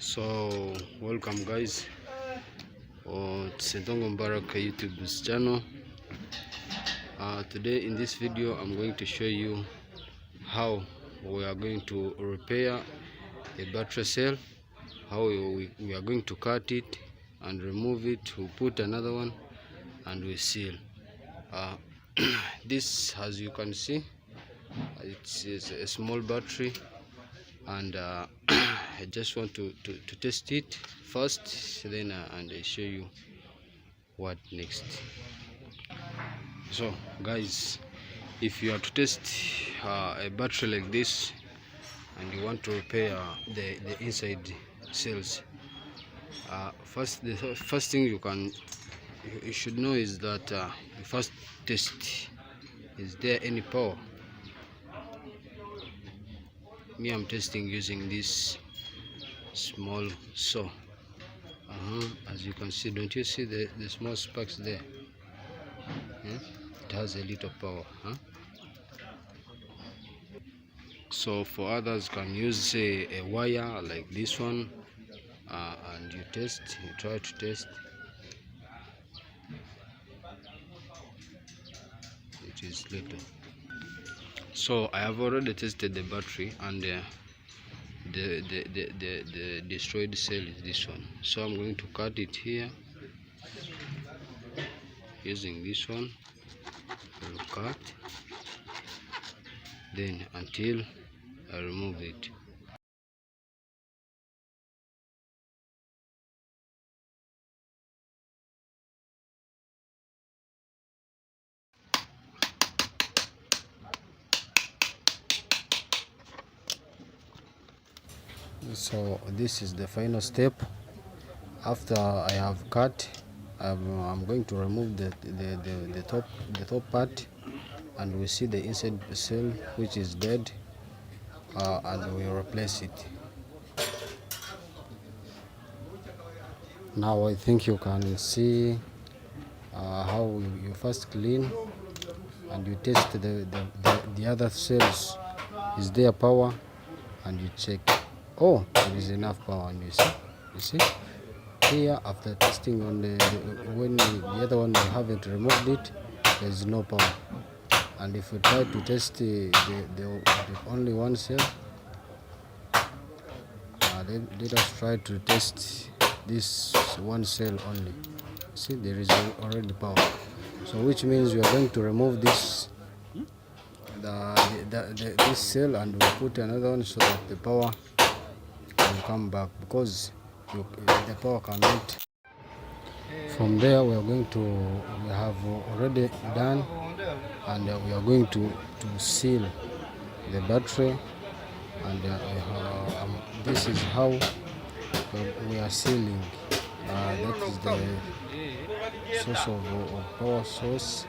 So welcome guys on Sentongo Mbaraka YouTube channel. Today in this video I'm going to show you how we are going to repair a battery cell, how we are going to cut it and remove it. We put another one and we seal. This, as you can see, it is a small battery, and I just want to test it first, then and I show you what next. So guys, if you are to test a battery like this and you want to repair the inside cells, the first thing you should know is that you first test, is there any power. Me, I'm testing using this small saw. As you can see, don't you see the small sparks there? It has a little power. So for others, can use a wire like this one, and you try to test. It is little. So I have already tested the battery, and the destroyed cell is this one. So I'm going to cut it here using this one. I'll cut, then until I remove it. So this is the final step. After I have cut, I'm going to remove the top part, and we see the inside cell which is dead, and we replace it. Now I think you can see how you first clean and you test the other cells. Is there power? And you check. Oh, there is enough power, and you see here, after testing on the other one, we haven't removed it, there is no power. And if we try to test the only one cell, let us try to test this one cell only. See, there is already power, so which means we are going to remove this this cell, and we put another one so that the power will come back, because the power cannot. From there, we have already done, and we are going to seal the battery, and this is how we are sealing. That is the source of power source.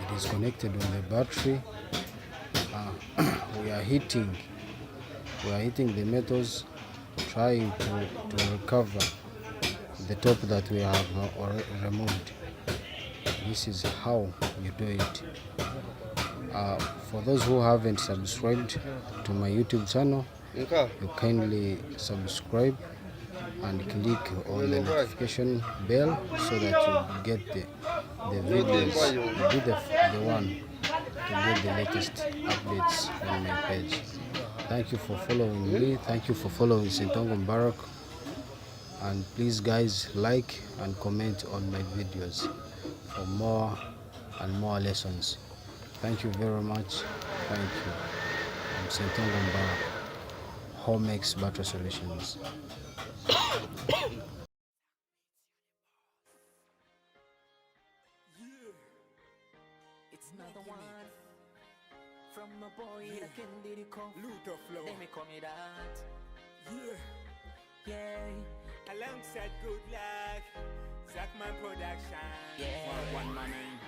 It is connected on the battery. We are heating the metals, trying to recover the top that we have removed. This is how you do it. For those who haven't subscribed to my YouTube channel, you kindly subscribe and click on the notification bell so that you get the videos. You'll be the one to get the latest updates on my page. Thank you for following me. Thank you for following Sentongo Mbaraka. And please guys, like and comment on my videos for more and more lessons. Thank you very much. Thank you. I'm Sentongo Mbaraka, Homex Battery Solutions. It's another one from my boy that can did it come. Luther flow. Let me call me that. Yeah. Alongside Good Luck, Zachman Production. Yeah. One man name.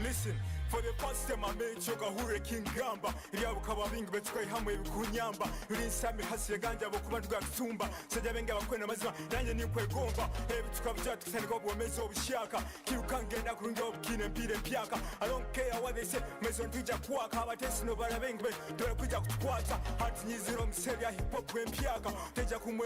Listen, For the first time I met you gahure kingamba Iliabu kawa vingi betukai hamwe kunyamba Yuri nsami hasi ya ganja wakuba ntuga kusumba Sajia benga wakwena mazima nanye ni kwe gomba Hebi tukabujua tukisani kwa buwemezo obishaka Kirukange na kurungi obukine mpire mpyaka I don't care what they say mezo ntuja kuwaka Abatesi no bara bengi be dole kuja kutukwata Hati nyiziro mseri ya hip hop we mpyaka Teja kumwe